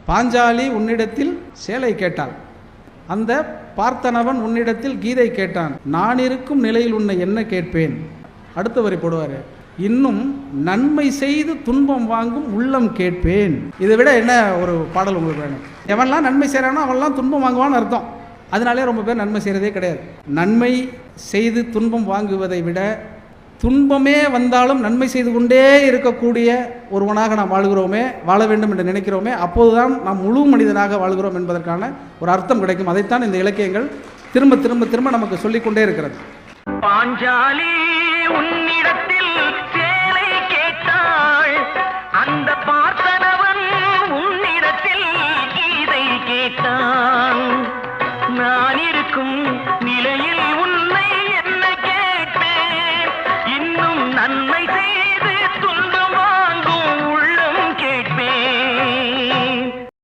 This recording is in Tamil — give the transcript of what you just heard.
பாஞ்சாலி உன்னிடத்தில் சேலை கேட்டாள், அந்த பார்த்தனவன் உன்னிடத்தில் கீதை கேட்டான், நான் இருக்கும் நிலையில் உன்னை என்ன கேட்பேன். அடுத்த வரி போடுவார், இன்னும் நன்மை செய்து துன்பம் வாங்கும் உள்ளம் கேட்பேன். இதை விட என்ன ஒரு பாடல் உங்களுக்கு வேணும்? எவன்லாம் நன்மை செய்கிறானோ அவன்லாம் துன்பம் வாங்குவான்னு அர்த்தம். அதனாலே ரொம்ப பேர் நன்மை செய்கிறதே கிடையாது. நன்மை செய்து துன்பம் வாங்குவதை விட துன்பமே வந்தாலும் நன்மை செய்து கொண்டே இருக்கக்கூடிய ஒருவனாக நாம் வாழ்கிறோமே, வாழ வேண்டும் என்று நினைக்கிறோமே, அப்போதுதான் நாம் முழு மனிதனாக வாழ்கிறோம் என்பதற்கான ஒரு அர்த்தம் கிடைக்கும். அதைத்தான் இந்த இலக்கியங்கள் திரும்ப திரும்ப திரும்ப நமக்கு சொல்லிக்கொண்டே இருக்கிறது. பாஞ்சாலி உன்னிடத்தில் சேலை கேட்டாள், அந்த பார்த்தன